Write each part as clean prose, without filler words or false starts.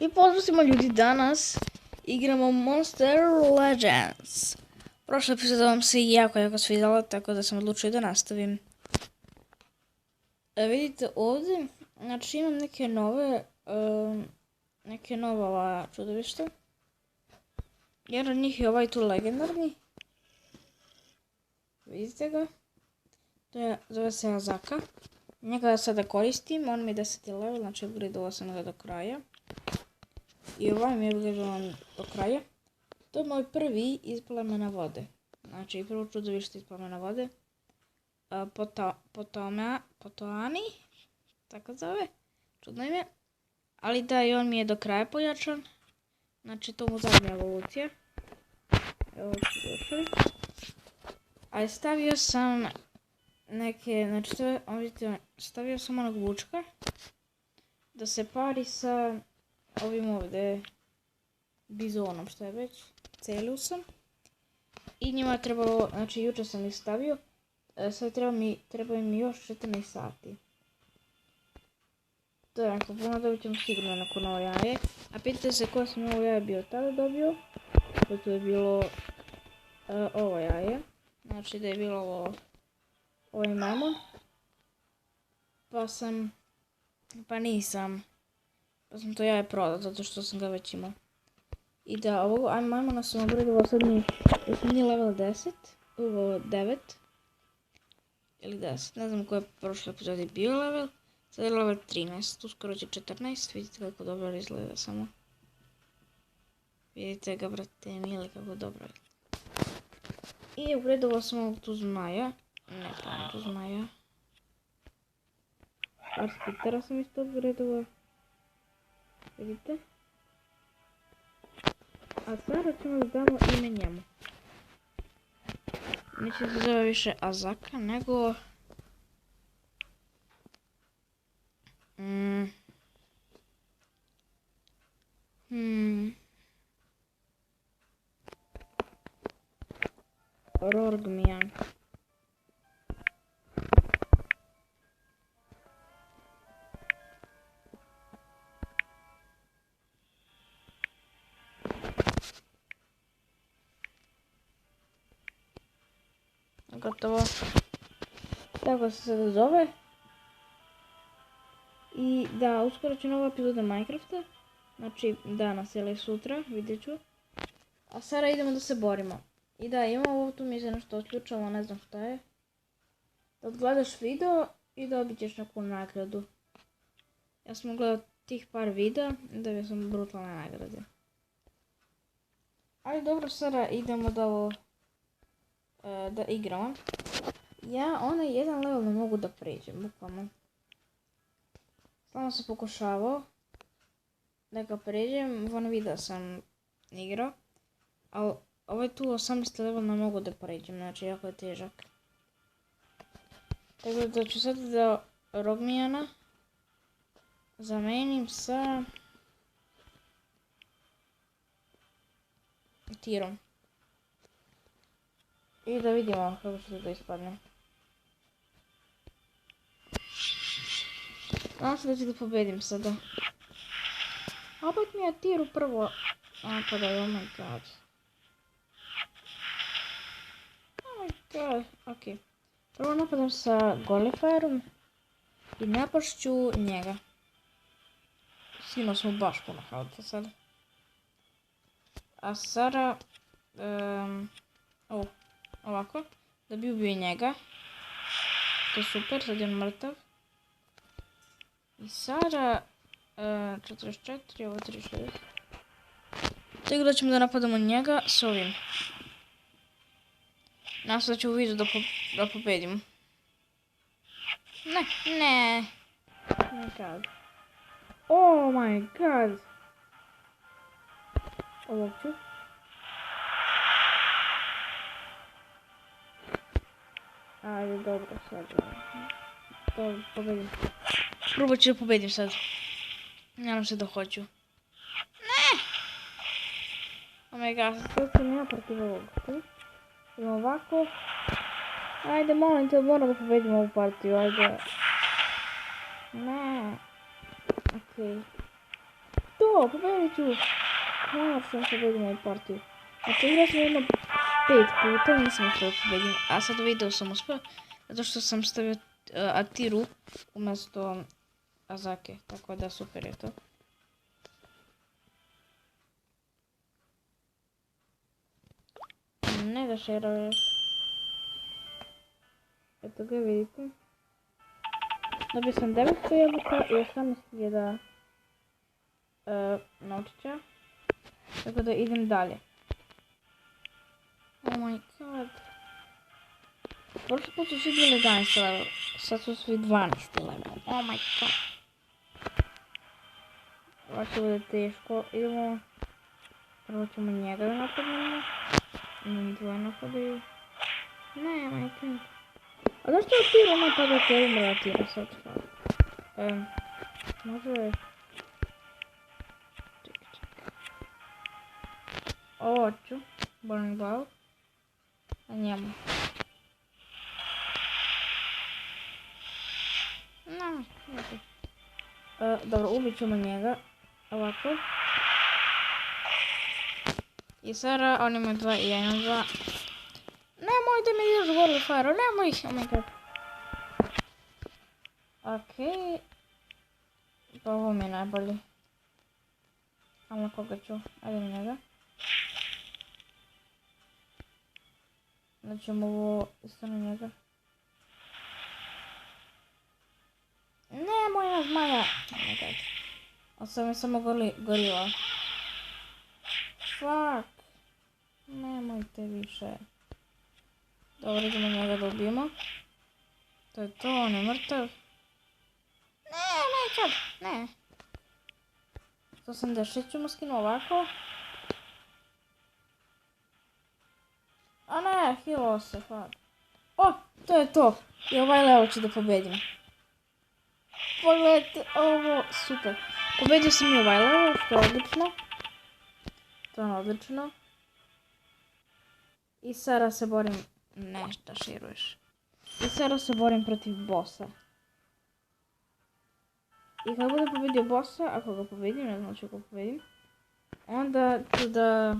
I pozdrav svima ljudi, danas igramo Monster Legends. Prošla epizoda vam se jako svidjela, tako da sam odlučio da nastavim. Vidite ovdje, znači imam neke nova čudovišta. Jedan od njih je ovaj tu legendarni. Vidite ga. Zove se Azaka. Njega sada koristim, on mi je 10. level, znači upgradeovao sam ga do kraja. I ovaj mi je upgradeovan do kraja. To je moj prvi iz plemena vode. Znači prvo čudovište iz plemena vode. Potoani, tako zove. Čudno ime. Ali da, i on mi je do kraja pojačan. Znači to mu zadnja evolucija. Evo ću došli. A stavio sam neke, znači stavio sam onog vučka da se pari sa ovim ovdje bizonom, što je već, Celiusom. I njima je trebalo, znači jučer sam ih stavio, sad treba mi još 14 sati. To je jako puno, dobit ćemo sigurno neko novo jaje. A pitate se koje sam ovo jaje bio tada dobio, to je bilo ovo jaje. Znači da je bilo ovaj majmun. Pa sam to jaje prodao, zato što sam ga već imao. I da, ovog majmuna sam upgradeovao, sad nije level 10, 9. Ili 10, ne znam koji je prošle epizodi bio level. Sad je level 13, uskoro će 14, vidite kako dobro izgleda samo. Vidite ga, brate, mili, kako dobro je. I upgradeovao sam ovog tu zmaja. Ne znam tu zmaja. Arspitera sam isto upgradeovao. Vidite. A sada ćemo da damo ime njemu. Neće se zove više Azaka, nego... Rorgmian. Gotovo. Tako se sada zove. I da, uskoro će nova epizoda Minecrafta. Znači danas ili sutra, vidjet ću. A sada idemo da se borimo. I da, imam ovo tu mi je nešto otključalo, ne znam šta je. Da odgledaš video i dobit ćeš neku nagradu. Ja sam gledao tih par videa i dobio sam brutalne nagrade. Ali dobro, sada idemo da igramo. Ja onaj jedan level ne mogu da pređem, bukvalno. Samo sam pokušavao da ga pređem, ono video sam igrao. Ali ovaj tu 18. level ne mogu da pređem, znači jako je težak. Tako da ću sad da Rogmijana zamenim sa Tirom. I da vidimo kako će to ispadne. Nadam se da ću da pobedim sada. Opet mi je Tiru prvo napadao, oh my god. Oh my god, ok. Prvo napadam sa Golifireom i napašću njega. Sino smo baš puno halta sad. A sada, ovako, da bi ubio njega. To je super, sad je on mrtav. I sada, 44, ovo 36. Tako da ćemo da napadamo njega s ovim. Nadam se da ću u vidu da pobedimo. Ne. Oh my god. Oh my god. Ovo ću. Ajde, dobro, sad. To pobedim. Probat ću da pobedim sad. Nadam se da hoću. Ne! Oh my god, sad sam ja protiv ovog. Idemo ovako. Ajde, molim te, moram da pobedim ovu partiju, ajde. Ne. Okej. To to, pobedit ću. Konačno pobedim ovu partiju. Znači igrao sam jedno 5 puta, nisam uspio pobedim, a sad u videu sam uspio, zato što sam stavio Atiru umjesto Azake, tako da super je to. Ne da šeruješ. Eto ga vidite. Dobio sam 900 jabuka i 18.000 novčića. Tako da idem dalje. Oh my god. Prošli put su svi bili 11 level, sad su svi 12 level. Oh my god. Ovo će bude teško. Idemo. Prvo ćemo njega da napadnemo. Njih dvoje napadaju. Ne, majke. A zašto je Tiro napada ako je umrla Tiro sad stvar? Može... Čekaj. Ovo ću. Bolim glavu. A njemu. No, dobro, ubit ćemo njega. Ovako. I sada on ima 2 i ja imam 2. Nemoj da mi ideš gore, Faro, nemoj! Oh my god. Okej. Pa ovo mi je najbolji. Ali na koga ću? Ajde na njega. Znači ovo isto na njega. Nemoj na zmaja! Oh my god. On sam mi samo gorila. Fuck. Nemojte više. Dobro, idemo njega da ubijemo. To je to, on je mrtav. Ne, čak, ne. 186 ćemo skinu ovako. A ne, healao se, fuck. O, to je to. I ovaj level ću da pobedim. Pogledajte ovo, super. Pobedio sam i ovaj level, što je odlično. To je odlično. I sada se borim... Nešto širuješ. I sada se borim protiv bossa. I kada budem pobedio bossa, ako ga pobedim, ne znam ću ga pobedim, onda ću da...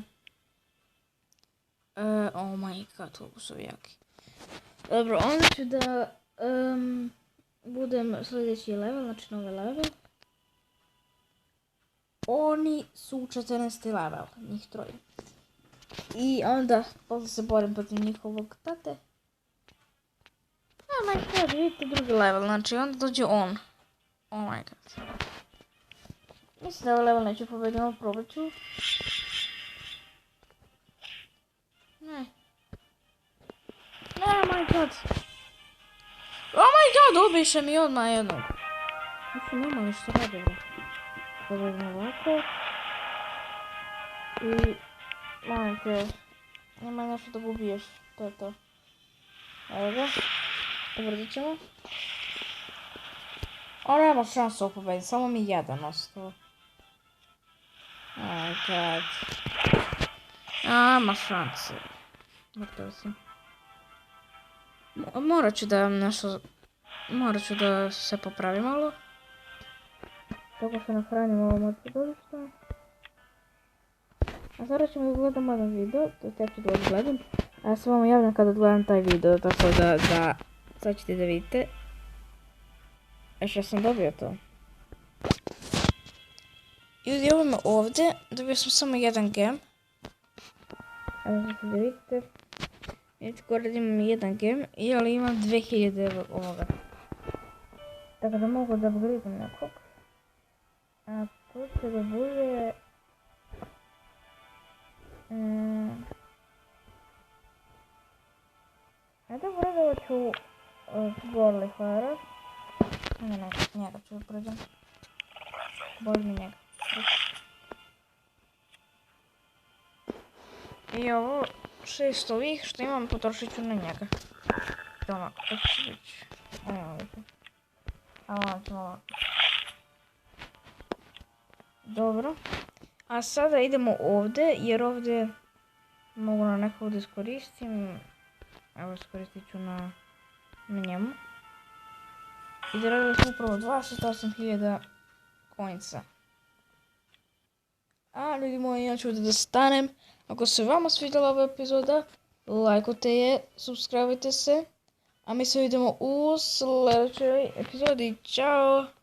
oh my god, koliko su jaki. Dobro, onda ću da... budem sljedeći level, znači novi level. Oni su 14. level, njih troje. I onda posle se borim protiv njihovog tate. Oh my god, vidite drugi level, znači onda dođe on. Oh my god. Mislim da ovaj level neću pobedim, ali probat ću. Ne. Ne, oh my god. Oh my god, ubiše mi odmah jednog. Mislim, nema li što radi, bro. Pobegim ovako. I... Majke, nema nešto da ga ubiješ, to je to. Evo ga, ubrzit ćemo. On nema šansu pobediti, samo mi jedan ostao. Oh god. Nema šanse. Mrtav sam. Morat ću da nešto... Morat ću da se popravim malo. Tako se nahranim ovo mrtvo dolišta. A sada ćemo da gledamo jedan video, to je ću da odgledam. A ja se vam javljam kada odgledam taj video, tako da sad ćete da vidite. Što sam dobio to. Ljudi, ovo me ovdje, dobio sam samo jedan gem. Evo ćete da vidite. Vidite gore imam jedan gem, ali imam 2000 ovoga. Tako da mogu da upgradam nekog. A to će da bude... Ajde upgradovat ću Borli Fara. Ne, njega ću upgradim. Bolj mi njega. I ovo 6 ovih što imam potrošit ću na njega. To onako, to će biti. Evo vidite. A ovo ćemo ovako. Dobro. A sada idemo ovdje, jer ovdje mogu na nekog da iskoristim. Evo iskoristit ću na njemu. I zaradili smo upravo 28.000 coinsa. A ljudi moji, ja ću ovdje da stanem. Ako se vama svidjela ova epizoda, lajkujte je, subscribe se. A mi se vidimo u sljedećoj epizodi. Ćao!